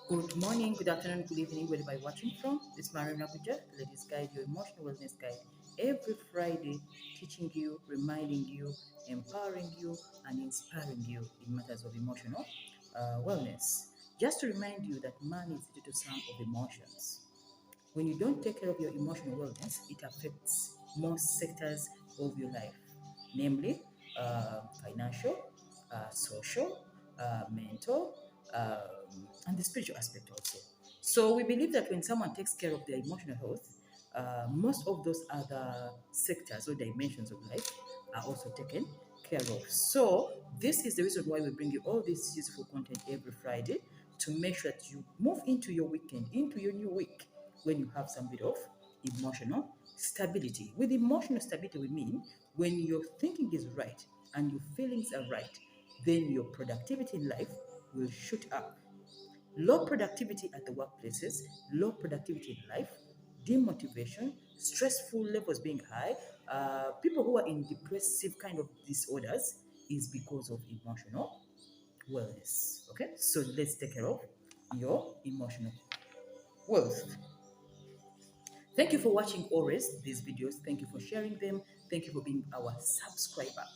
Good morning, good afternoon, good evening, wherever you're watching from. This is Mariam, Ladies Guide, your emotional wellness guide. Every Friday, teaching you, reminding you, empowering you, and inspiring you in matters of emotional wellness. Just to remind you that man is due to sum of emotions. When you don't take care of your emotional wellness, it affects most sectors of your life, namely financial, social, mental, and the spiritual aspect also. So we believe that when someone takes care of their emotional health, most of those other sectors or dimensions of life are also taken care of. So this is the reason why we bring you all this useful content every Friday to make sure that you move into your weekend, into your new week, when you have some bit of emotional stability. With emotional stability, we mean when your thinking is right and your feelings are right, then your productivity in life will shoot up. Low productivity at the workplaces, low productivity in life, demotivation, stressful levels being high, people who are in depressive kind of disorders is because of emotional wellness. Okay, so let's take care of your emotional wealth. Thank you for watching always these videos. Thank you for sharing them. Thank you for being our subscriber.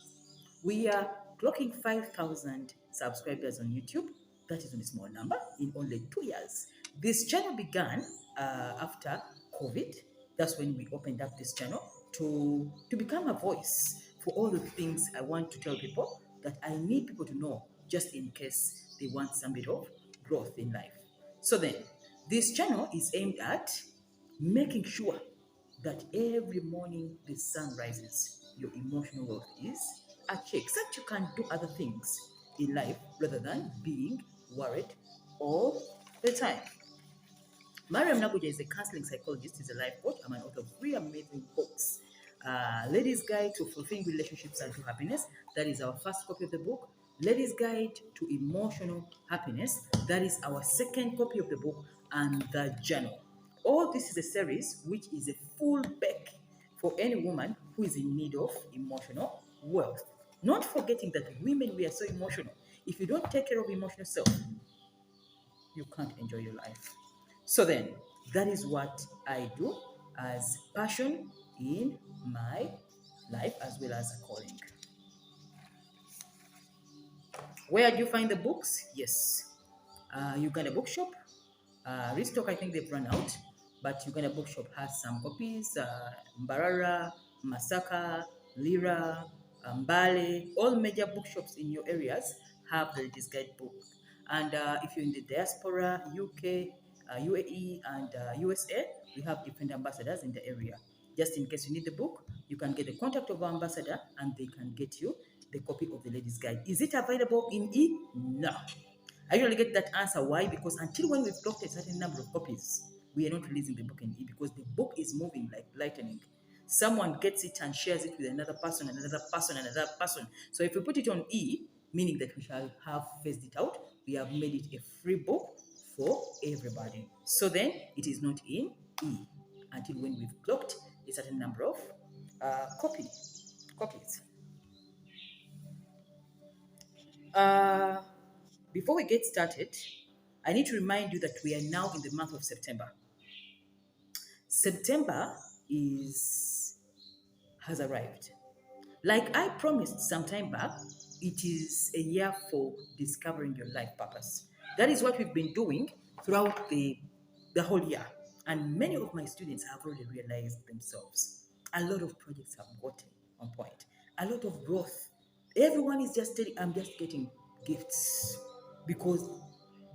We are clocking 5,000 subscribers on YouTube. That is a small number in only 2 years. This channel began after COVID. That's when we opened up this channel to become a voice for all the things I want to tell people that I need people to know just in case they want some bit of growth in life. So then, this channel is aimed at making sure that every morning the sun rises, your emotional wealth is achieved, so that you can do other things in life rather than being worried all the time. Mariam Naguja is a counseling psychologist, is a life coach. I'm an author of three amazing books. Ladies Guide to Fulfilling Relationships and to Happiness. That is our first copy of the book. Ladies Guide to Emotional Happiness. That is our second copy of the book. And the journal. All this is a series which is a full back for any woman who is in need of emotional wealth. Not forgetting that women, we are so emotional. If you don't take care of emotional self, you can't enjoy your life. So then, that is what I do as passion in my life as well as a calling. Where do you find the books? Yes, Uganda Bookshop. Restock, I think they've run out, but Uganda Bookshop has some copies. Mbarara, Masaka, Lira, Mbale, all major bookshops in your areas have the Ladies Guide book. And if you're in the diaspora, UK, UAE, and USA, we have different ambassadors in the area. Just in case you need the book, you can get the contact of our ambassador and they can get you the copy of the Ladies Guide. Is it available in e? No. I usually get that answer. Why? Because until when we've clocked a certain number of copies, we are not releasing the book in e because the book is moving like lightning. Someone gets it and shares it with another person, another person, another person. So if we put it on e, meaning that we shall have phased it out, we have made it a free book for everybody. So then it is not in e until when we've clocked a certain number of copies. Uh, Before we get started, I need to remind you that we are now in the month of September. September is has arrived. Like I promised some time back, it is a year for discovering your life purpose. That is what we've been doing throughout the whole year. And many of my students have already realized themselves. A lot of projects have gotten on point. A lot of growth. Everyone is just telling, I'm just getting gifts because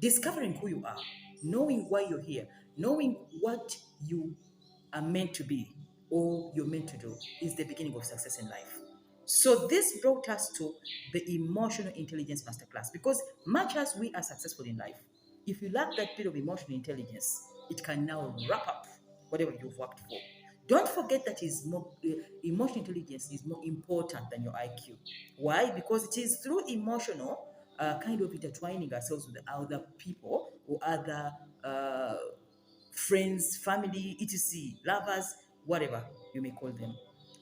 discovering who you are, knowing why you're here, knowing what you are meant to be or you're meant to do is the beginning of success in life. So this brought us to the emotional intelligence masterclass because much as we are successful in life, if you lack that bit of emotional intelligence, it can now wrap up whatever you've worked for. Don't forget that is more emotional intelligence is more important than your IQ. Why? Because it is through emotional kind of intertwining ourselves with other people or other friends, family, etc., lovers, whatever you may call them.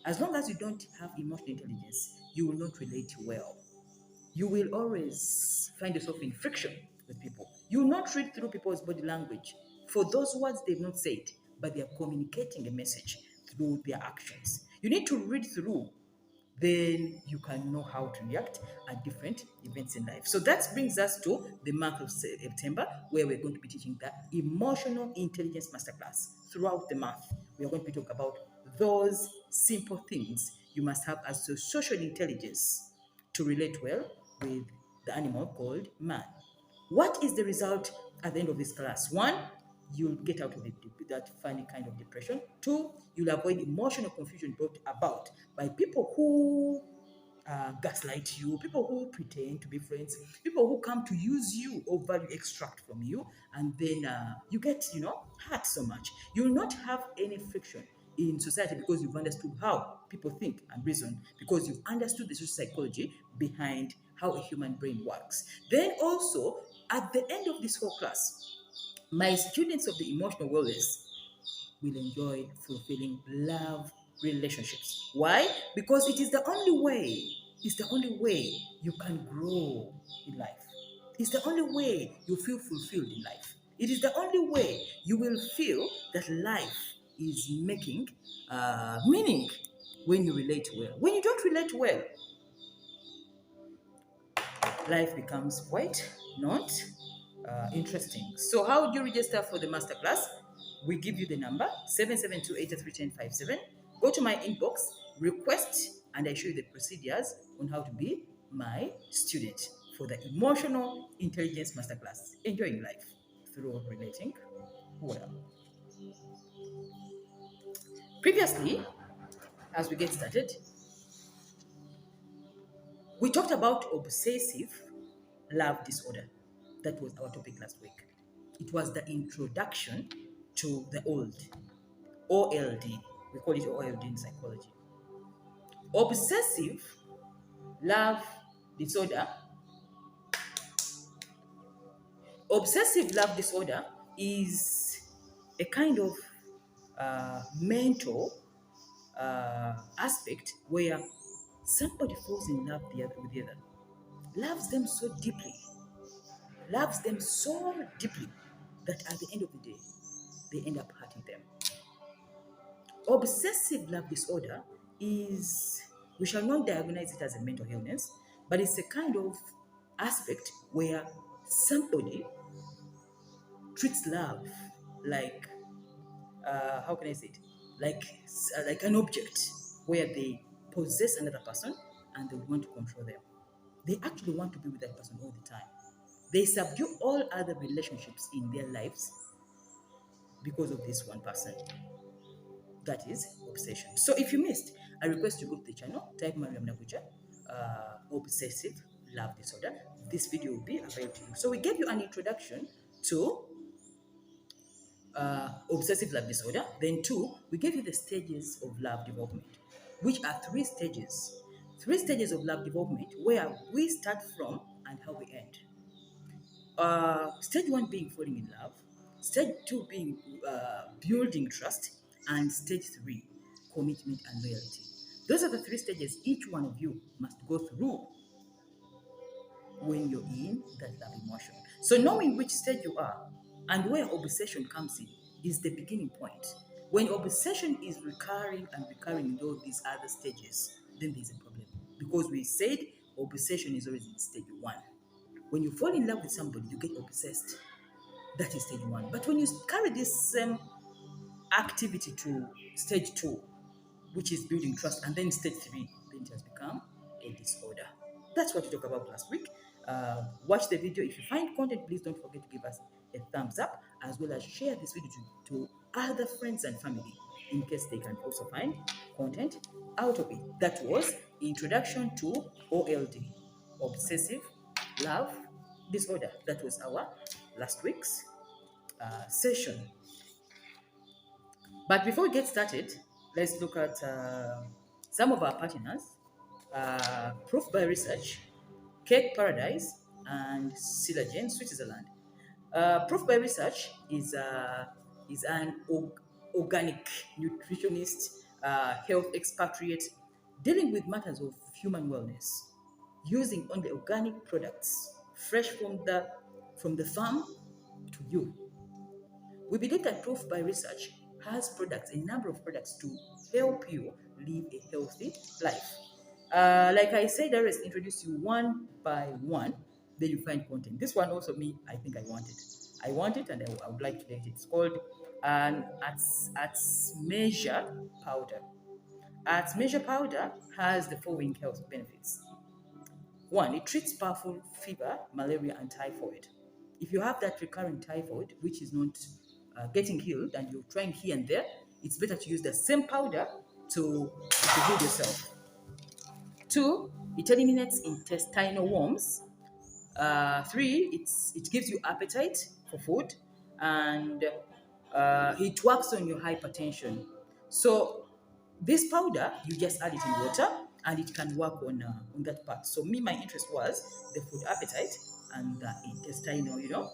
As long as you don't have emotional intelligence, you will not relate well. You will always find yourself in friction with people. You will not read through people's body language. For those words they've not said, but they are communicating a message through their actions. You need to read through, then you can know how to react at different events in life. So that brings us to the month of September, where we're going to be teaching the emotional intelligence masterclass. Throughout the month, we are going to be talking about those simple things you must have as a social intelligence to relate well with the animal called man. What is the result at the end of this class? One, you'll get out of that funny kind of depression. Two, you'll avoid emotional confusion brought about by people who gaslight you, people who pretend to be friends, people who come to use you or value extract from you, and then you get, hurt so much. You'll not have any friction in society because you've understood how people think and reason, because you've understood the social psychology behind how a human brain works. Then also, at the end of this whole class, my students of the emotional wellness will enjoy fulfilling love relationships. Why? Because it's the only way you can grow in life. It's the only way you feel fulfilled in life. It is the only way you will feel that life is making meaning when you relate well. When you don't relate well, life becomes quite not interesting. So, how do you register for the masterclass? We give you the number 772-831057. Go to my inbox, request, and I show you the procedures on how to be my student for the emotional intelligence masterclass. Enjoying life through relating well. Previously, as we get started, we talked about obsessive love disorder. That was our topic last week. It was the introduction to the old OLD. We call it OLD in psychology. Obsessive love disorder. Obsessive love disorder is a kind of mental aspect where somebody falls in love with the other, loves them so deeply, that at the end of the day, they end up hurting them. Obsessive love disorder is, we shall not diagnose it as a mental illness, but it's a kind of aspect where somebody treats love like, how can I say it? Like an object where they possess another person and they want to control them. They actually want to be with that person all the time. They subdue all other relationships in their lives because of this one person. That is obsession. So if you missed, I request you go to the channel, type Mariam Nabuja, obsessive love disorder. This video will be available to you. So we gave you an introduction to obsessive love disorder. Then two, we gave you the stages of love development, which are three stages. Three stages of love development where we start from and how we end. Stage one being falling in love, stage two being building trust, and stage three, commitment and loyalty. Those are the three stages each one of you must go through when you're in that love emotion. So knowing which stage you are and where obsession comes in is the beginning point. When obsession is recurring and recurring in all these other stages, then there's a problem. Because we said obsession is always in stage one. When you fall in love with somebody, you get obsessed. That is stage one. But when you carry this same activity to stage two, which is building trust, and then stage three, then it has become a disorder. That's what we talked about last week. Watch the video. If you find content, please don't forget to give us a thumbs up, as well as share this video to other friends and family in case they can also find content out of it. That was Introduction to OLD, Obsessive Love Disorder. That was our last week's session. But before we get started, let's look at some of our partners. Proof by Research, Cake Paradise, and Silagen, Switzerland. Proof by Research is an organic nutritionist, health expatriate dealing with matters of human wellness, using only organic products, fresh from the from the farm to you. We believe that proof by research has products, a number of products to help you live a healthy life. Like I said, I will introduce you one by one, then you find content. This one also me, I think I want it. I want it and I would like to get it. It's called an Arts Measure Powder. Arts Measure Powder has the following health benefits. One, it treats powerful fever, malaria, and typhoid. If you have that recurring typhoid, which is not getting healed, and you're trying here and there, it's better to use the same powder to heal yourself. Two, it eliminates intestinal worms. Three, it gives you appetite for food, and it works on your hypertension. So this powder, you just add it in water, and it can work on that part. So me, my interest was the food appetite and the intestinal,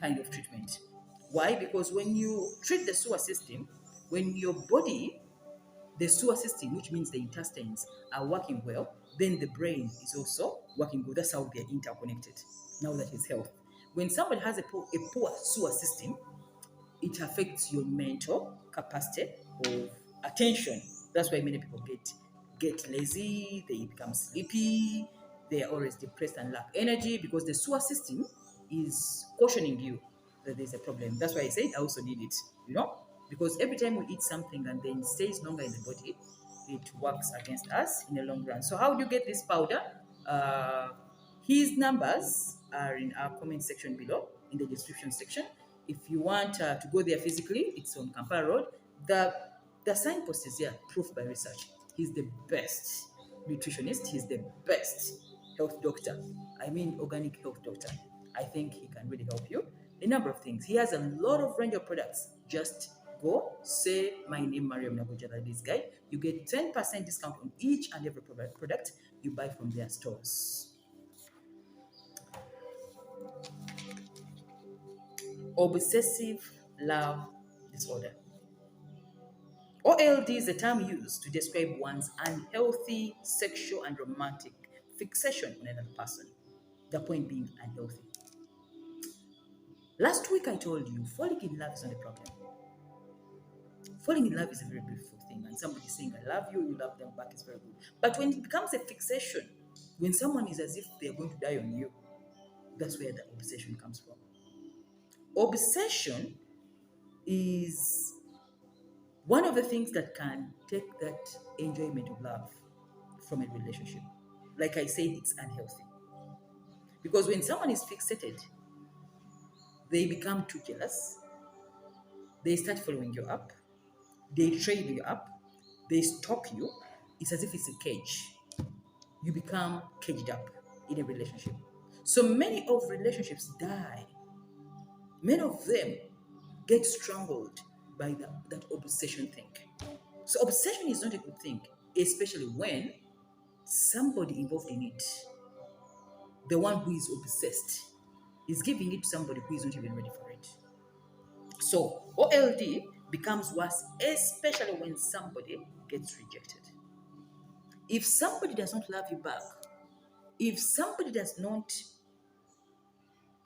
kind of treatment. Why? Because when you treat the sewer system, when your body, the sewer system, which means the intestines, are working well, then the brain is also working good. That's how they're interconnected. Now that is health. When somebody has a poor sewer system, it affects your mental capacity of attention. That's why many people get lazy, they become sleepy, they are always depressed and lack energy because the sewer system is cautioning you that there's a problem. That's why I said I also need it, because every time we eat something and then it stays longer in the body, it works against us in the long run. So how do you get this powder? His numbers are in our comment section below, in the description section. If you want to go there physically, it's on Kampala Road. The signpost is here, proof by research. He's the best nutritionist. He's the best health doctor. I mean, organic health doctor. I think he can really help you. A number of things. He has a lot of range of products. Just go say my name, Mariam Nabujala, this guy. You get 10% discount on each and every product you buy from their stores. Obsessive love disorder. OLD is a term used to describe one's unhealthy sexual and romantic fixation on another person. The point being unhealthy. Last week I told you falling in love is not a problem. Falling in love is a very beautiful thing, and somebody saying I love you, you love them back is very good. But when it becomes a fixation, when someone is as if they're going to die on you, that's where the obsession comes from. Obsession is one of the things that can take that enjoyment of love from a relationship. Like I said, it's unhealthy. Because when someone is fixated, they become too jealous. They start following you up. They trail you up. They stalk you. It's as if it's a cage. You become caged up in a relationship. So many of relationships die. Many of them get strangled by that obsession thing. So obsession is not a good thing, especially when somebody involved in it, the one who is obsessed, is giving it to somebody who is not even ready for it. So OLD becomes worse, especially when somebody gets rejected. If somebody does not love you back, if somebody does not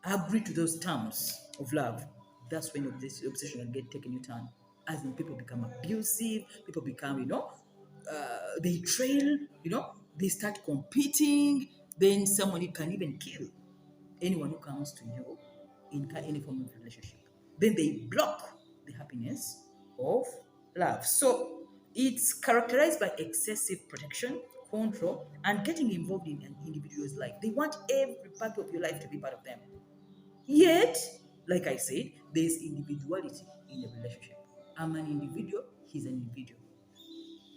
agree to those terms of love, that's when obsession can get taken U-turn. As in, people become abusive, people become, they trail, they start competing, then someone can even kill anyone who comes to you in any form of relationship. Then they block the happiness of love. So it's characterized by excessive protection, control, and getting involved in an individual's life. They want every part of your life to be part of them. Yet, like I said, there's individuality in a relationship. I'm an individual, he's an individual.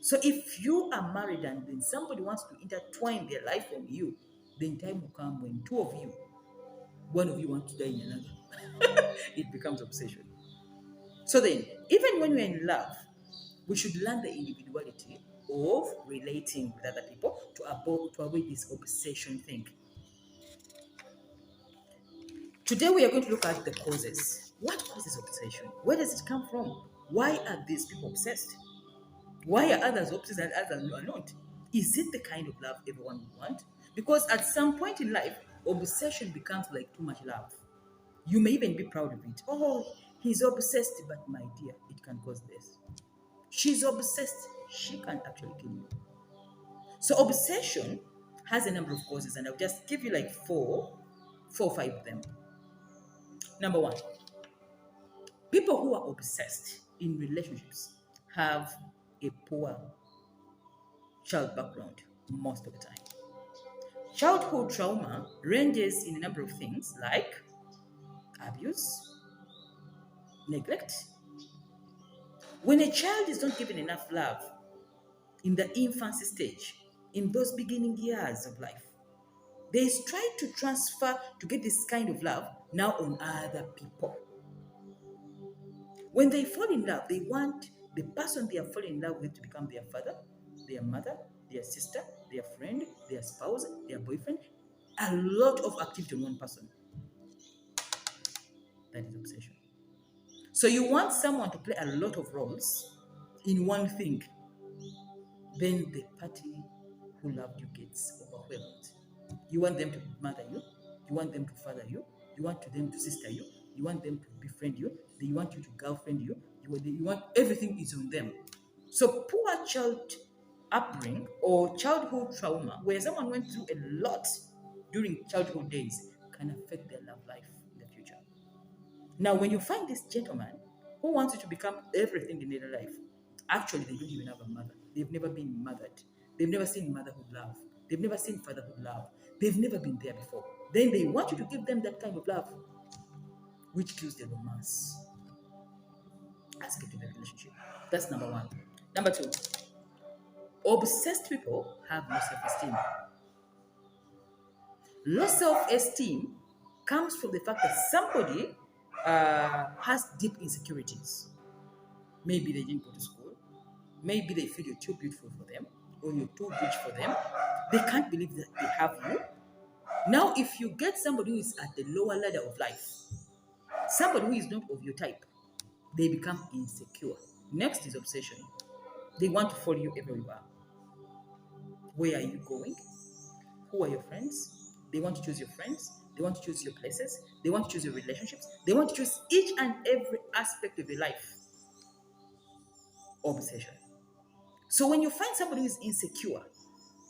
So if you are married and then somebody wants to intertwine their life on you, then time will come when two of you, one of you wants to die in another. It becomes obsession. So then, even when we're in love, we should learn the individuality of relating with other people to avoid this obsession thing. Today we are going to look at the causes. What causes obsession? Where does it come from? Why are these people obsessed? Why are others obsessed and others are not? Is it the kind of love everyone would want? Because at some point in life, obsession becomes like too much love. You may even be proud of it. Oh, he's obsessed, but my dear, it can cause this. She's obsessed, she can actually kill you. So obsession has a number of causes, and I'll just give you like four or five of them. Number one, people who are obsessed in relationships have a poor child background most of the time. Childhood trauma ranges in a number of things like abuse, neglect. When a child is not given enough love in the infancy stage, in those beginning years of life, they try to transfer to get this kind of love now on other people. When they fall in love, they want the person they are falling in love with to become their father, their mother, their sister, their friend, their spouse, their boyfriend. A lot of activity on one person. That is obsession. So you want someone to play a lot of roles in one thing, then the party who loved you gets overwhelmed. You want them to mother you, you want them to father you, you want them to sister you, you want them to befriend you, you want you to girlfriend you, you want everything is on them. So poor child upbringing or childhood trauma, where someone went through a lot during childhood days, can affect their love life in the future. Now, when you find this gentleman who wants you to become everything in their life, actually, they don't even have a mother. They've never been mothered. They've never seen motherhood love. They've never seen fatherhood love. They've never been there before. Then they want you to give them that kind of love, which kills the romance aspect of the relationship. That's number one. Number two, obsessed people have low self-esteem. Low self-esteem comes from the fact that somebody has deep insecurities. Maybe they didn't go to school. Maybe they feel you're too beautiful for them or you're too rich for them. They can't believe that they have you. Now, if you get somebody who is at the lower ladder of life, somebody who is not of your type, they become insecure. Next is obsession. They want to follow you everywhere you are. Where are you going? Who are your friends? They want to choose your friends. They want to choose your places. They want to choose your relationships. They want to choose each and every aspect of your life. Obsession. So when you find somebody who is insecure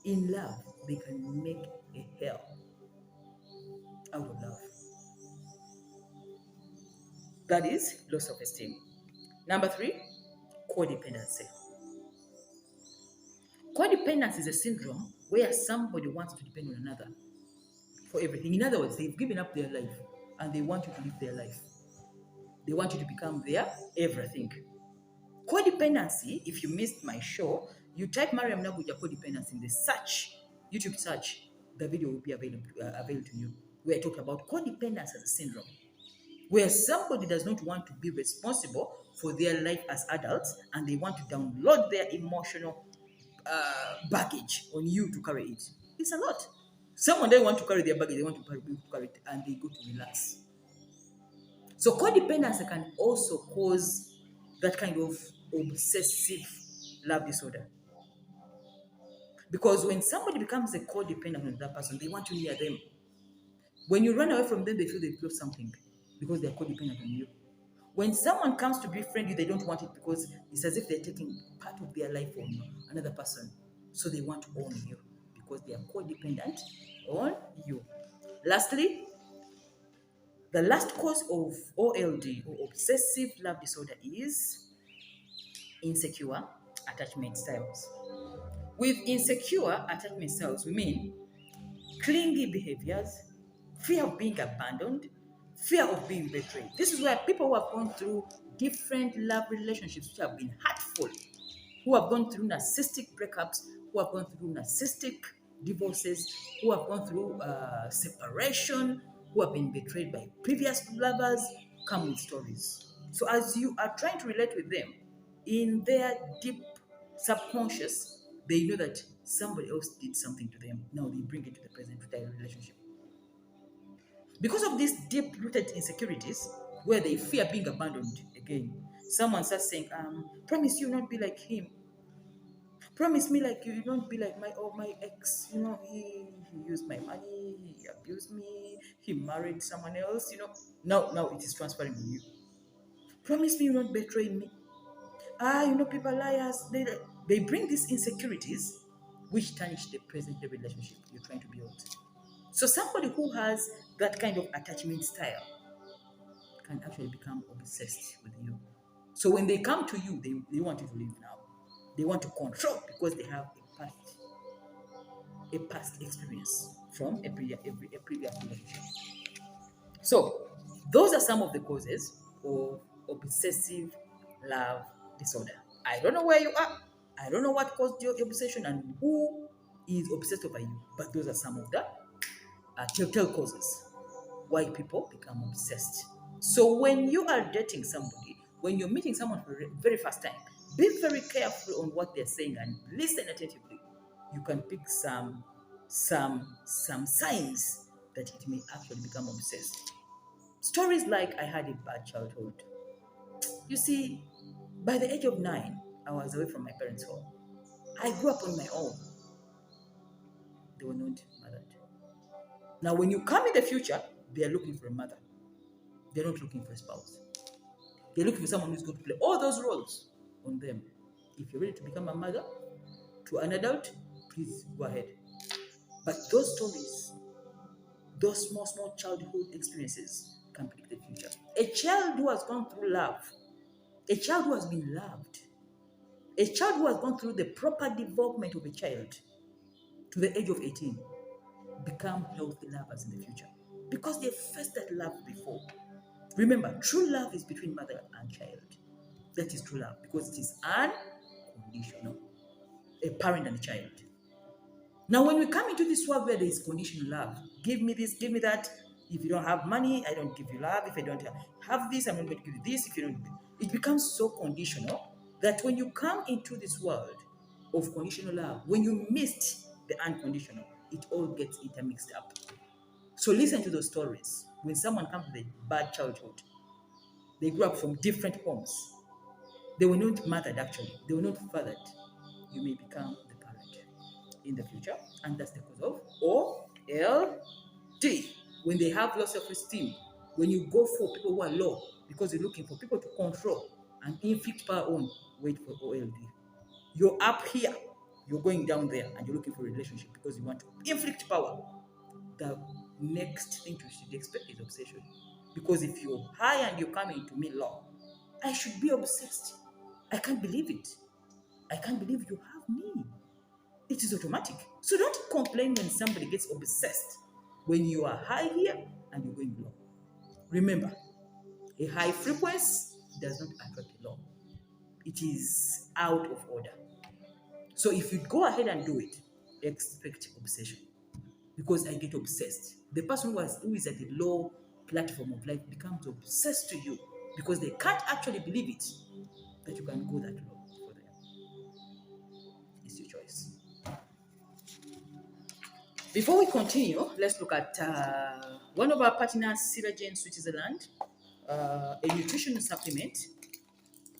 in love, they can make a hell out of love. That is low self-esteem. Number three, codependency. Codependency is a syndrome where somebody wants to depend on another for everything. In other words, they've given up their life and they want you to live their life. They want you to become their everything. Codependency, if you missed my show, you type Mariam Nabuja codependency in the search, YouTube search, the video will be available to you. Where I talk about codependency as a syndrome, where somebody does not want to be responsible for their life as adults and they want to download their emotional baggage on you to carry it. It's a lot. Someone they want to carry their baggage, they want to carry it, and they go to relax. So codependency can also cause that kind of obsessive love disorder. Because when somebody becomes a codependent on that person, they want you near them. When you run away from them, they feel they've lost something because they're codependent on you. When someone comes to befriend you, they don't want it because it's as if they're taking part of their life from another person. So they want to own you because they are codependent on you. Lastly, the last cause of OLD or obsessive love disorder is insecure attachment styles. With insecure attachment styles, we mean clingy behaviors, fear of being abandoned, fear of being betrayed. This is where people who have gone through different love relationships which have been hurtful, who have gone through narcissistic breakups, who have gone through narcissistic divorces, who have gone through separation, who have been betrayed by previous lovers, come with stories. So as you are trying to relate with them, in their deep subconscious, they know that somebody else did something to them. Now they bring it to the present with their relationship. Because of these deep-rooted insecurities, where they fear being abandoned again, someone starts saying, promise you not be like him. Promise me like you don't be like my ex, he used my money, he abused me, he married someone else, Now it is transferring on you. Promise me you not betray me. People liars, they bring these insecurities which tarnish the present day relationship you're trying to build. So somebody who has that kind of attachment style can actually become obsessed with you. So when they come to you, they want you to leave now. They want to control because they have a past experience from a previous relationship. So those are some of the causes of obsessive love disorder. I don't know where you are. I don't know what caused your obsession and who is obsessed over you, but those are some of the telltale causes why people become obsessed. So when you are dating somebody, when you're meeting someone for the very first time, be very careful on what they're saying and listen attentively. You can pick some signs that it may actually become obsessed. Stories like I had a bad childhood. You see, by the age of 9, I was away from my parents' home. I grew up on my own. They were not mothered. Now, when you come in the future, they are looking for a mother. They're not looking for a spouse. They're looking for someone who's going to play all those roles on them. If you're ready to become a mother to an adult, please go ahead. But those stories, those small childhood experiences can predict the future. A child who has gone through love, a child who has been loved, a child who has gone through the proper development of a child to the age of 18 become healthy lovers in the future because they faced that love before. Remember, true love is between mother and child. That is true love because it is unconditional. A parent and a child. Now, when we come into this world where there is conditional love, give me this, give me that. If you don't have money, I don't give you love. If I don't have this, I'm not going to give you this. If you don't, it becomes so conditional that when you come into this world of conditional love, when you missed the unconditional, it all gets intermixed up. So listen to those stories. When someone comes with a bad childhood, they grew up from different homes. They were not mothered actually. They were not fathered. You may become the parent in the future, and that's the cause of OLD. When they have low self-esteem, when you go for people who are low because you're looking for people to control and inflict power on, wait for OLD. You're up here, you're going down there, and you're looking for a relationship because you want to inflict power. The next thing you should expect is obsession. Because if you're high and you're coming to me low, I should be obsessed. I can't believe it. I can't believe you have me. It is automatic. So don't complain when somebody gets obsessed when you are high here and you're going low. Remember, a high frequency does not attract a low. It is out of order. So if you go ahead and do it, expect obsession. Because I get obsessed. The person who is at the low platform of life becomes obsessed to you because they can't actually believe it that you can go that low for them. It's your choice. Before we continue, let's look at one of our partners, Siragen Switzerland, a nutrition supplement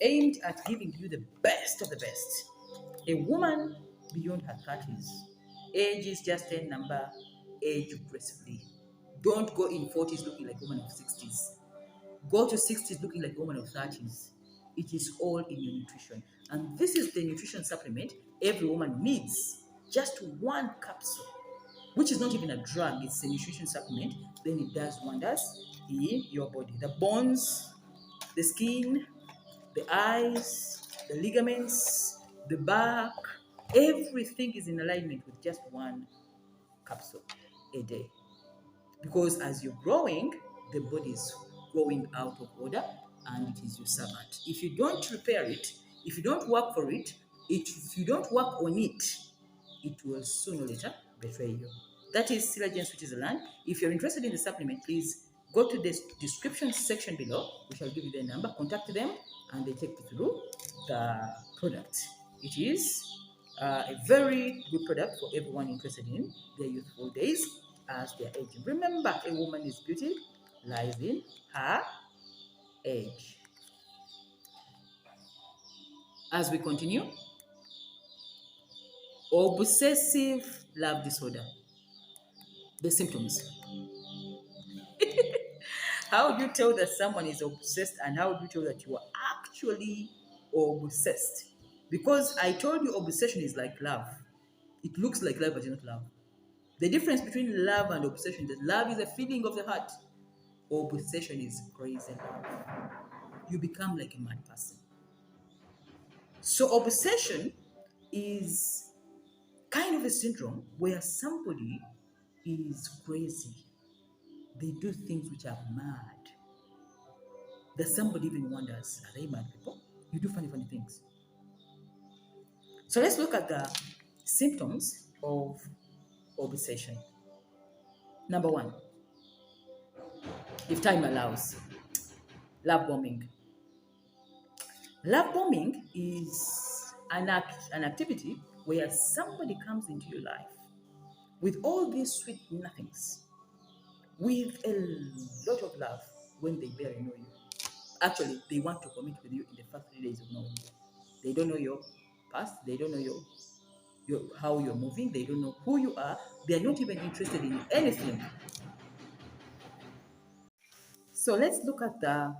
aimed at giving you the best of the best. A woman beyond her 30s. Age is just a number. Age gracefully. Don't go in 40s looking like a woman of 60s. Go to 60s looking like a woman of 30s. It is all in your nutrition. And this is the nutrition supplement every woman needs. Just one capsule, which is not even a drug, it's a nutrition supplement. Then it does wonders in your body. The bones, the skin, the eyes, the ligaments, the back, everything is in alignment with just one capsule a day. Because as you're growing, the body is going out of order and it is your servant. If you don't repair it, if you don't work for it, if you don't work on it, it will sooner or later betray you. That is Siragen Switzerland. If you're interested in the supplement, please go to the description section below. We shall give you their number. Contact them and they take you through the product. It is a very good product for everyone interested in their youthful days as they are aging. Remember, a woman's beauty lies in her age. As we continue, Obsessive love disorder. The symptoms. How do you tell that someone is obsessed, and how do you tell that you are actually obsessed? Because I told you obsession is like love. It looks like love, but it's not love. The difference between love and obsession is that love is a feeling of the heart. Obsession is crazy love. You become like a mad person. So obsession is kind of a syndrome where somebody is crazy. They do things which are mad. That somebody even wonders, are they mad people? You do funny, funny things. So let's look at the symptoms of obsession. Number one, if time allows, love bombing. Love bombing is an activity where somebody comes into your life with all these sweet nothings, with a lot of love when they barely know you. Actually, they want to commit with you in the first 3 days of knowing you. They don't know your past, they don't know your how you're moving, they don't know who you are, they're not even interested in anything. So let's look at the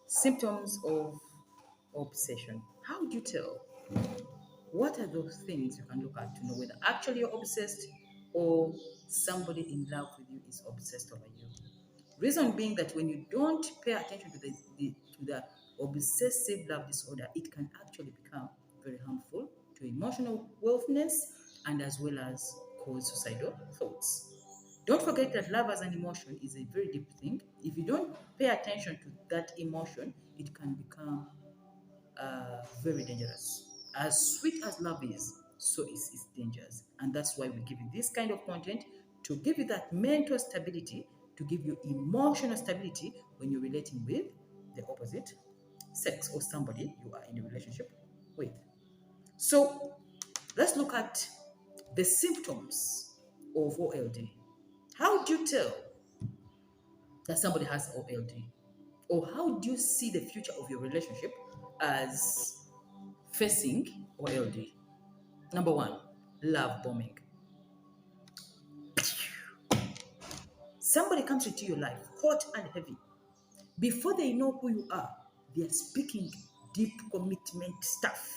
symptoms of obsession. How do you tell? What are those things you can look at to know whether actually you're obsessed or somebody in love with you is obsessed over you? Reason being that when you don't pay attention to the obsessive love disorder, it can actually become very harmful to emotional wellness and as well as cause suicidal thoughts. Don't forget that love as an emotion is a very deep thing. If you don't pay attention to that emotion, it can become very dangerous. As sweet as love is, so is its dangers. And that's why we give you this kind of content to give you that mental stability, to give you emotional stability when you're relating with the opposite sex or somebody you are in a relationship with. So let's look at the symptoms of OLD. How do you tell that somebody has OLD? Or how do you see the future of your relationship as facing OLD? Number one, love bombing. Somebody comes into your life hot and heavy. Before they know who you are, they are speaking deep commitment stuff.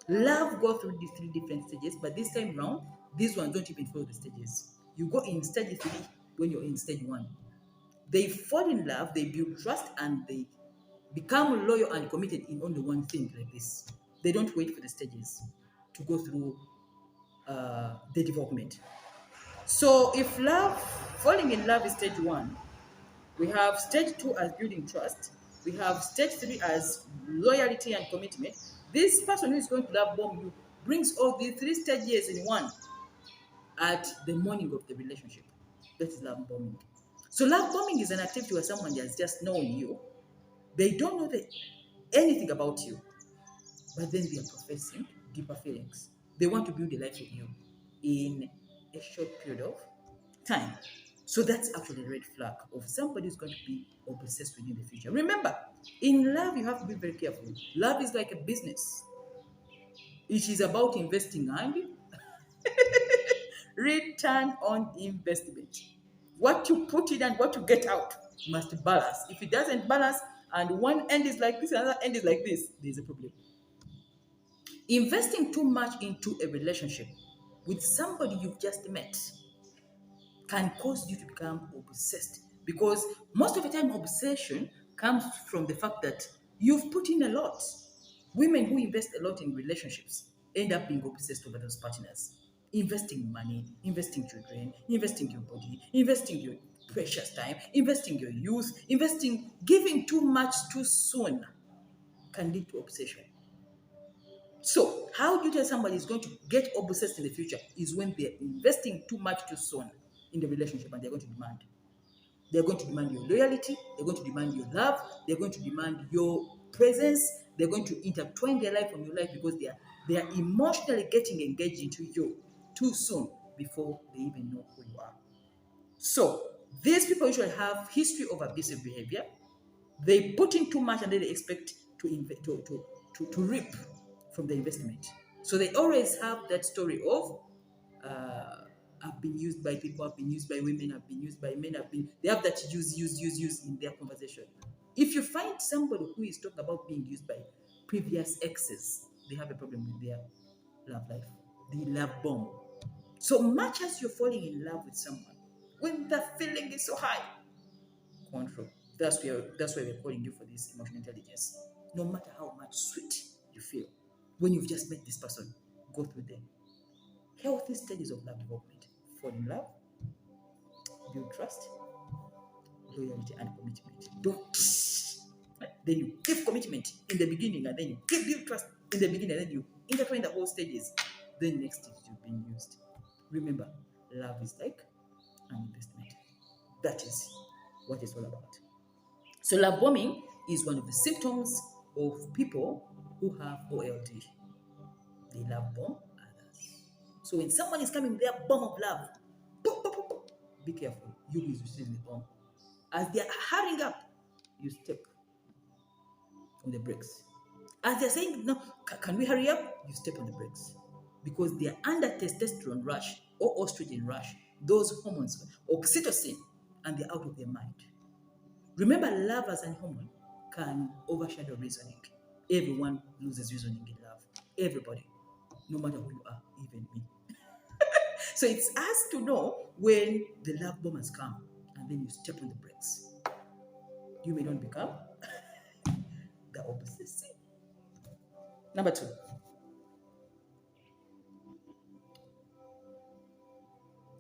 Love goes through these three different stages, but this time round, these ones don't even follow the stages. You go in stage three when you're in stage one. They fall in love, they build trust, and they become loyal and committed in only one thing like this. They don't wait for the stages to go through the development. So if falling in love is stage one, we have stage two as building trust, we have stage three as loyalty and commitment. This person who is going to love bomb you brings all the three stages in one at the morning of the relationship. That is love bombing. So love bombing is an activity where someone has just known you. They don't know anything about you, but then they are professing deeper feelings. They want to build a life with you in a short period of time. So that's actually a red flag of somebody who's going to be obsessed with you in the future. Remember, in love, you have to be very careful. Love is like a business. It is about investing and return on investment. What you put in and what you get out must balance. If it doesn't balance and one end is like this, another end is like this, there's a problem. Investing too much into a relationship with somebody you've just met can cause you to become obsessed, because most of the time obsession comes from the fact that you've put in a lot. Women who invest a lot in relationships end up being obsessed over those partners, investing money, investing children, investing your body, investing your precious time, investing your youth, investing, giving too much too soon can lead to obsession. So, how do you tell somebody is going to get obsessed in the future? Is when they're investing too much too soon in the relationship, and they're going to demand. They're going to demand your loyalty, they're going to demand your love, they're going to demand your presence, they're going to intertwine their life on your life because they are emotionally getting engaged into you too soon before they even know who you are. So, these people usually have history of abusive behavior. They put in too much and then they expect to reap from the investment. So they always have that story of uh, I've been used by people, I've been used by women, I've been used by men, they have that use in their conversation. If you find somebody who is talking about being used by previous exes, they have a problem with their love life, the love bomb. So much as you're falling in love with someone, when the feeling is so high, control. That's why we're calling you for this emotional intelligence. No matter how much sweet you feel, when you've just met this person, go through the healthy stages of love development. Fall in love, build trust, loyalty, and commitment. Don't. Then you give commitment in the beginning, and then you build trust in the beginning, and then you intertwine the whole stages. Then next stage you've been used. Remember, love is like an investment. That is what it's all about. So love bombing is one of the symptoms of people who have OLD. They love bomb others. So when someone is coming with their bomb of love, boom, boom, boom, boom, be careful. You who is receiving the bomb. As they are hurrying up, you step on the brakes. As they're saying, no, can we hurry up? You step on the brakes. Because they are under testosterone rush or estrogen rush, those hormones, oxytocin, and they're out of their mind. Remember, love as a hormone can overshadow reasoning. Everyone loses reasoning in love. Everybody, no matter who you are, even me. So it's us to know when the love bomb has come, and then you step on the brakes. You may not become the obsessive. Number 2,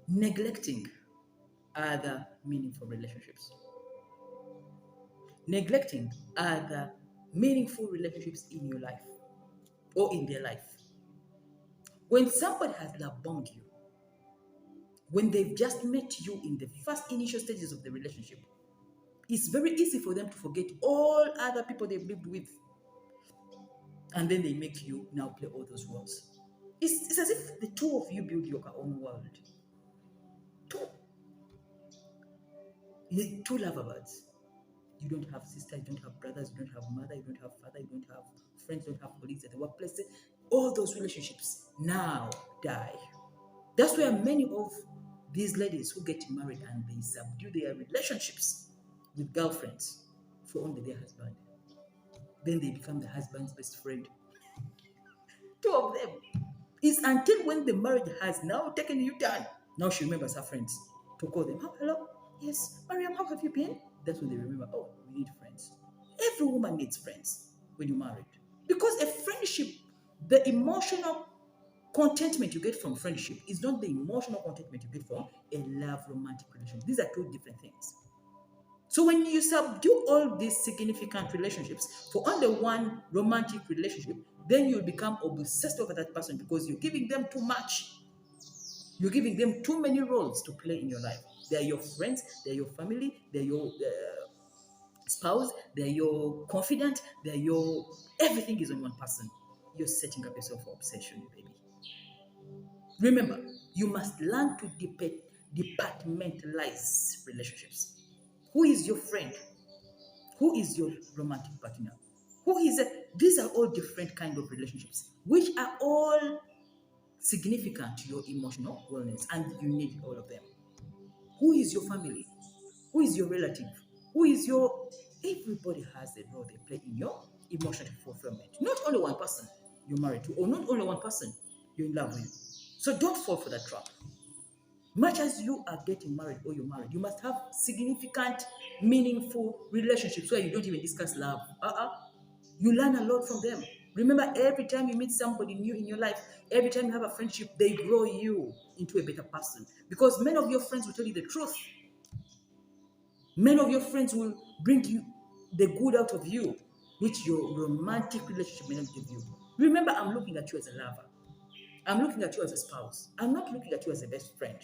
neglecting other meaningful relationships. Neglecting other meaningful relationships in your life or in their life. When somebody has love bombed you, when they've just met you in the first initial stages of the relationship, it's very easy for them to forget all other people they've lived with. And then they make you now play all those roles. It's as if the two of you build your own world. Two lovebirds. You don't have sisters, you don't have brothers, you don't have mother, you don't have father, you don't have friends, you don't have colleagues at the workplace. All those relationships now die. That's where many of these ladies who get married and they subdue their relationships with girlfriends for only their husband. Then they become the husband's best friend. Two of them. It's until when the marriage has now taken a U-turn. Now she remembers her friends to call them. Oh, hello. Yes, Mariam, how have you been? That's when they remember, oh, we need friends. Every woman needs friends when you're married. Because a friendship, the emotional contentment you get from friendship is not the emotional contentment you get from a love romantic relationship. These are two different things. So when you subdue all these significant relationships for only one romantic relationship, then you'll become obsessed over that person because you're giving them too much. You're giving them too many roles to play in your life. They're your friends, they're your family, they're your spouse, they're your confidant, they're your... Everything is on one person. You're setting up yourself for obsession, baby. Remember, you must learn to departmentalize relationships. Who is your friend? Who is your romantic partner? Who is a... These are all different kind of relationships, which are all significant to your emotional wellness, and you need all of them. Who is your family? Who is your relative? Who is your... Everybody has a role they play in your emotional fulfillment. Not only one person you're married to, or not only one person you're in love with. So don't fall for that trap. Much as you are getting married or you're married, you must have significant, meaningful relationships where you don't even discuss love. You learn a lot from them. Remember, every time you meet somebody new in your life, every time you have a friendship, they grow you into a better person. Because many of your friends will tell you the truth. Many of your friends will bring you the good out of you, which your romantic relationship may not give you. Remember, I'm looking at you as a lover. I'm looking at you as a spouse. I'm not looking at you as a best friend.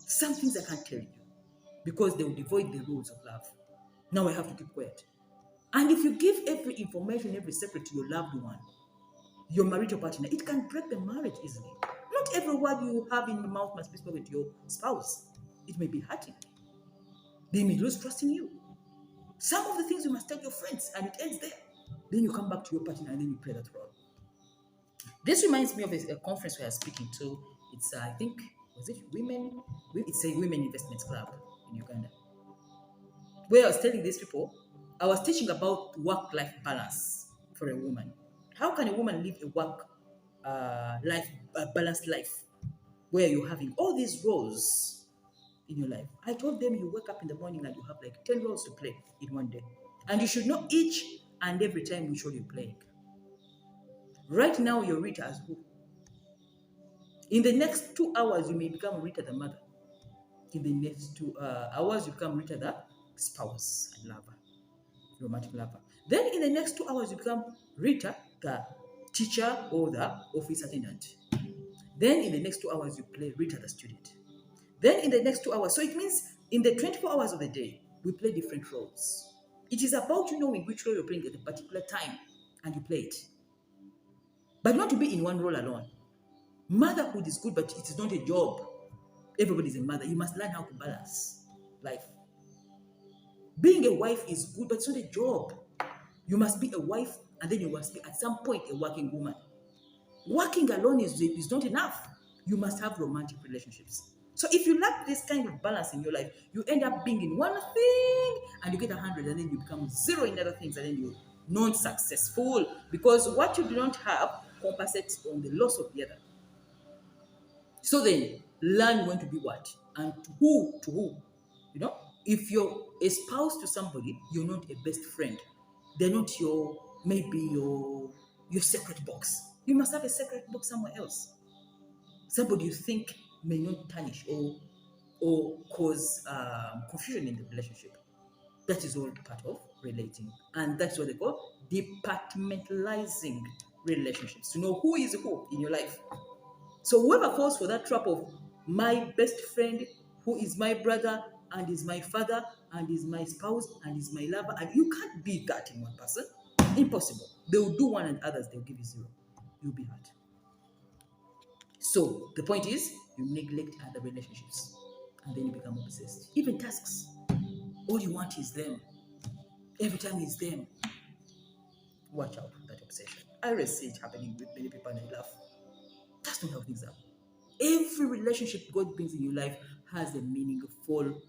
Some things I can't tell you because they will devoid the rules of love. Now I have to keep quiet. And if you give every information, every secret to your loved one, your marital partner, it can break the marriage easily. Not every word you have in your mouth must be spoken to your spouse. It may be hurting. They may lose trust in you. Some of the things you must tell your friends, and it ends there. Then you come back to your partner and then you play that role. This reminds me of a conference we are speaking to. It's, I think, was it women? It's a women investment club in Uganda. Where I was telling these people, I was teaching about work-life balance for a woman. How can a woman live a work life balanced life where you're having all these roles in your life? I told them you wake up in the morning and you have like 10 roles to play in one day, and you should know each and every time which role you're playing. Right now, you're Rita as who? In the next 2 hours, you may become Rita the mother. In the next 2 hours, you become Rita the spouse and lover, romantic lover. Then in the next 2 hours, you become Rita the teacher or the office attendant. Then in the next 2 hours, you play Rita the student. Then in the next 2 hours, so it means in the 24 hours of the day, we play different roles. It is about you knowing which role you're playing at a particular time and you play it. But not to be in one role alone. Motherhood is good, but it is not a job. Everybody is a mother. You must learn how to balance life. Being a wife is good, but it's not a job. You must be a wife, and then you must be at some point a working woman. Working alone is not enough. You must have romantic relationships. So if you lack this kind of balance in your life, you end up being in one thing and you get 100, and then you become zero in other things, and then you're not successful because what you do not have compensates on the loss of the other. So then, learn when to be what and to who to who. You know, if you're a spouse to somebody, you're not a best friend. They're not your maybe your secret box. You must have a secret box somewhere else. Somebody you think may not tarnish or cause confusion in the relationship. That is all part of relating, and that's what they call departmentalizing relationships. To know who is who in your life. So whoever falls for that trap of my best friend, who is my brother and is my father and is my spouse and is my lover, and you can't be that in one person. Impossible. They will do one and others, they'll give you zero. You'll be hurt. So the point is, you neglect other relationships and then you become obsessed. Even tasks. All you want is them. Every time it's them. Watch out for that obsession. I already see it happening with many people and I laugh. That's not how things are. Every relationship God brings in your life has a meaningful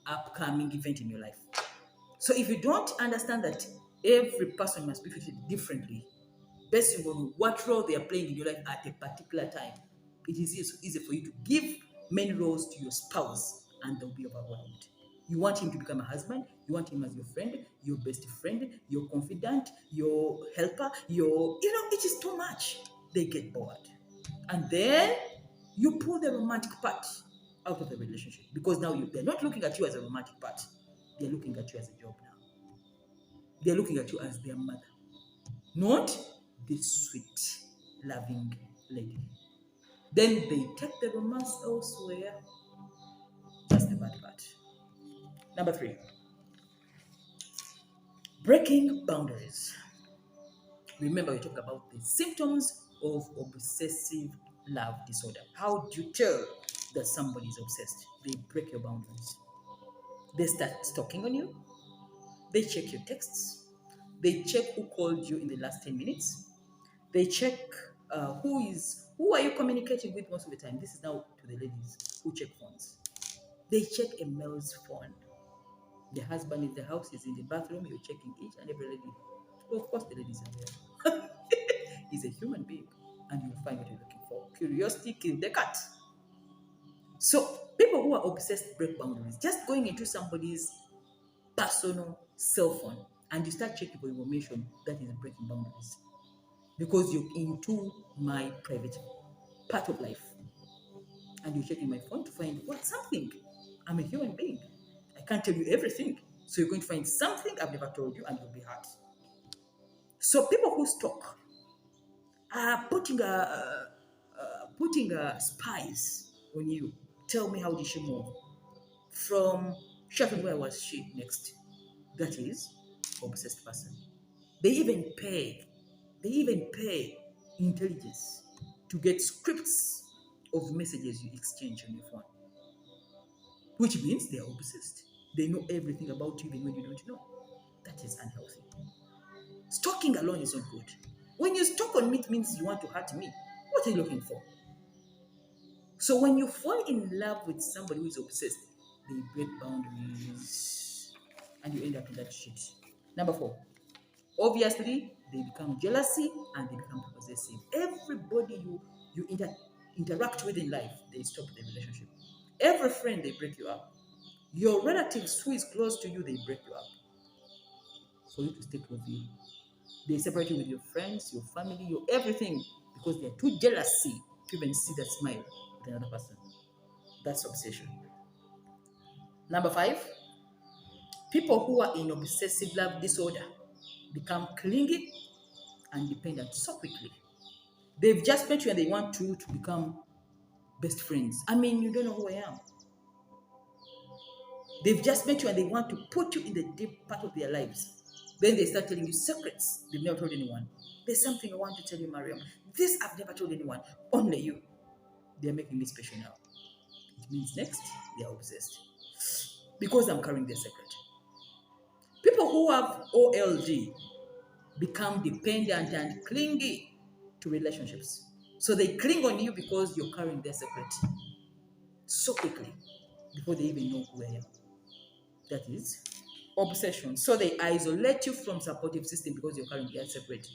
upcoming event in your life. So if you don't understand that every person must be treated differently, based on what role they are playing in your life at a particular time, it is easy for you to give many roles to your spouse and they'll be overwhelmed. You want him to become a husband, you want him as your friend, your best friend, your confidant, your helper, it is too much. They get bored. And then you pull the romantic part out of the relationship because now they're not looking at you as a romantic part. They're looking at you as a job now. They're looking at you as their mother, not the sweet, loving lady. Then they take the romance elsewhere. That's the bad part. Number 3, breaking boundaries. Remember, we talked about the symptoms of obsessive love disorder. How do you tell that somebody is obsessed? They break your boundaries. They start stalking on you. They check your texts. They check who called you in the last 10 minutes. They check who are you communicating with most of the time. This is now to the ladies who check phones. They check a male's phone. The husband in the house is in the bathroom. You're checking each and every lady. Well, of course, the ladies are there. He's a human being, and you'll find what you're looking for. Curiosity killed the cat. So people who are obsessed break boundaries. Just going into somebody's personal cell phone and you start checking for information, that is breaking boundaries. Because you're into my private part of life. And you're checking my phone to find something. I'm a human being. I can't tell you everything. So you're going to find something I've never told you and you'll be hurt. So people who stalk are putting spies on you. Tell me, how did she move? From shopping, where was she next? That is obsessed person. They even pay intelligence to get scripts of messages you exchange on your phone, which means they are obsessed. They know everything about you even when you don't know. That is unhealthy. Stalking alone is not good. When you stalk on me, it means you want to hurt me. What are you looking for? So when you fall in love with somebody who is obsessed, they break boundaries and you end up in that shit. Number 4, obviously, they become jealousy and they become possessive. Everybody you interact with in life, they stop the relationship. Every friend, they break you up. Your relatives who is close to you, they break you up for you to stay close to you. They separate you with your friends, your family, your everything because they're too jealousy to even see that smile with another person. That's obsession. Number 5, people who are in obsessive love disorder become clingy and dependent so quickly. They've just met you and they want you to become best friends. I mean, you don't know who I am. They've just met you and they want to put you in the deep part of their lives. Then they start telling you secrets they've never told anyone. There's something I want to tell you, Mariam. This I've never told anyone, only you. They're making me special now. It means next, they're obsessed. Because I'm carrying their secret. People who have OLD become dependent and clingy to relationships. So they cling on you because you're carrying their secret so quickly before they even know who I am. That is obsession. So they isolate you from supportive system because you're carrying their secret.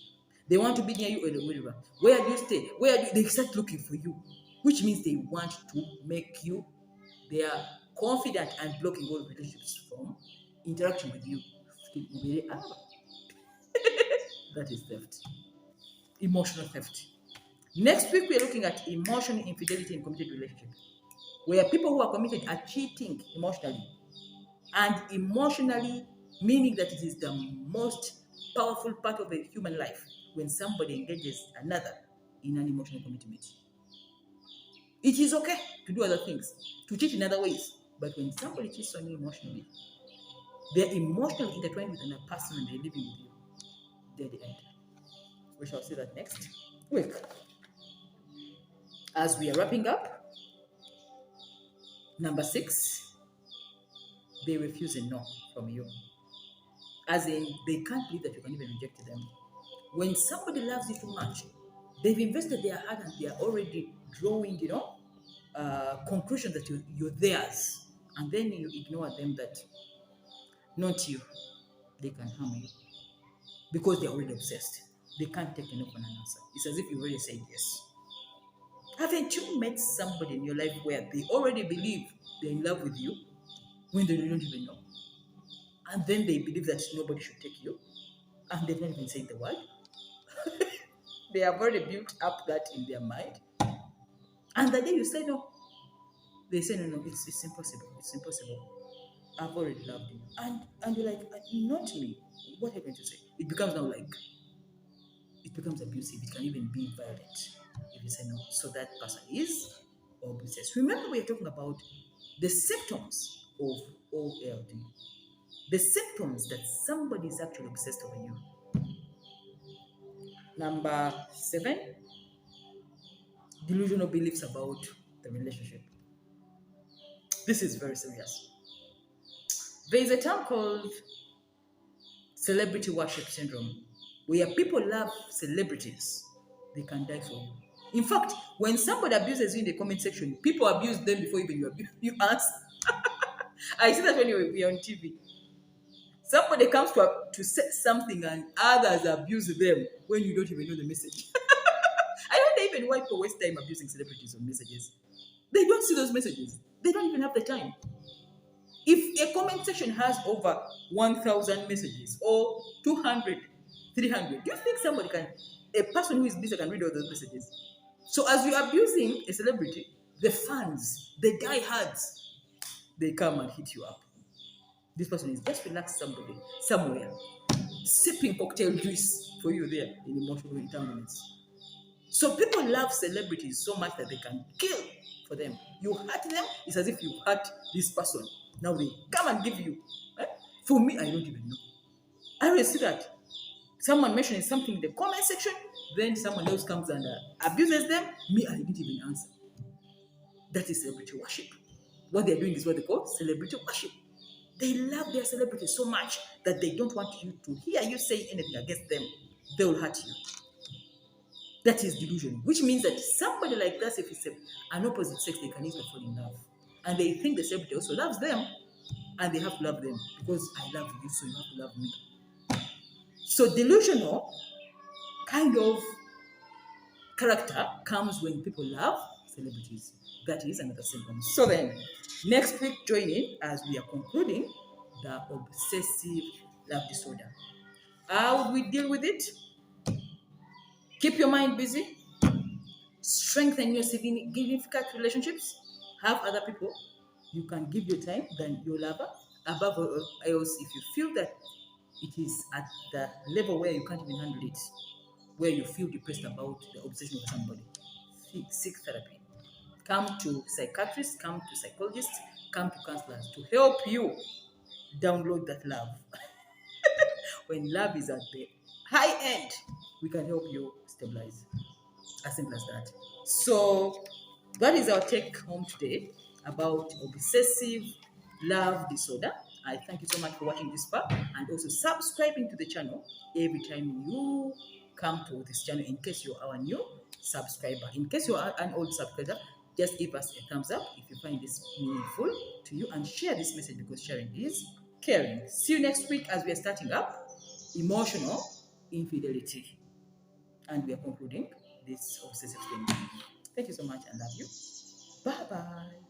They want to be near you or wherever. Where do you stay? They start looking for you, which means they want to make you. They are confident and blocking all relationships from interaction with you. That is theft. Emotional theft. Next week, we are looking at emotional infidelity in committed relationship, where people who are committed are cheating emotionally. And emotionally, meaning that it is the most powerful part of a human life when somebody engages another in an emotional commitment. It is okay to do other things, to cheat in other ways, but when somebody cheats on you emotionally, they're emotionally intertwined with another person and they're living with you. They're the end. We shall see that next week. As we are wrapping up, number 6, they refuse a no from you. As in, they can't believe that you can even reject them. When somebody loves you too much, they've invested their heart and they are already drawing, conclusion that you're theirs. And then you ignore them that not you, they can harm you. Because they're already obsessed. They can't take a no for an answer. It's as if you already said yes. Haven't you met somebody in your life where they already believe they're in love with you when they don't even know? And then they believe that nobody should take you, and they've not even said the word. They have already built up that in their mind. And the day you say no, they say, no, it's impossible. It's impossible. I've already loved you. And you're like, not me. What happened to say? It becomes now like, it becomes abusive. It can even be violent if you say no. So that person is obsessed. Remember, we are talking about the symptoms of OLD. The symptoms that somebody is actually obsessed over you. Number 7, delusional beliefs about the relationship. This is very serious. There is a term called celebrity worship syndrome, where people love celebrities, they can die for you. In fact, when somebody abuses you in the comment section, people abuse them before even you ask. I see that when you're on TV. Somebody comes to say something and others abuse them when you don't even know the message. I don't even why people waste time abusing celebrities on messages. They don't see those messages. They don't even have the time. If a comment section has over 1,000 messages or 200, 300, do you think a person who is busy can read all those messages? So as you're abusing a celebrity, the fans, the diehards, they come and hit you up. This person is just relaxed somewhere, sipping cocktail juice for you there in emotional entanglements. So people love celebrities so much that they can kill for them. You hurt them, it's as if you hurt this person. Now they come and give you. For me, I don't even know. I always see that. Someone mentioning something in the comment section, then someone else comes and abuses them. Me, I didn't even answer. That is celebrity worship. What they're doing is what they call celebrity worship. They love their celebrities so much that they don't want you to hear you say anything against them. They will hurt you. That is delusion, which means that somebody like that, if it's an opposite sex, they can easily fall in love. And they think the celebrity also loves them, and they have to love them because I love you, so you have to love me. So delusional kind of character comes when people love celebrities. That is another symptom. So then, next week, join in as we are concluding the obsessive love disorder. How would we deal with it? Keep your mind busy, strengthen your significant relationships, have other people you can give your time than your lover. Above all else, if you feel that it is at the level where you can't even handle it, where you feel depressed about the obsession of somebody, seek therapy. Come to psychiatrists, come to psychologists, come to counselors to help you download that love. When love is at the high end, we can help you stabilize. As simple as that. So that is our take home today about obsessive love disorder. I thank you so much for watching this part and also subscribing to the channel every time you come to this channel. In case you're our new subscriber, in case you're an old subscriber, just give us a thumbs up if you find this meaningful to you and share this message because sharing is caring. See you next week as we are starting up emotional infidelity and we are concluding this obsessive thing. Thank you so much and love you. Bye bye.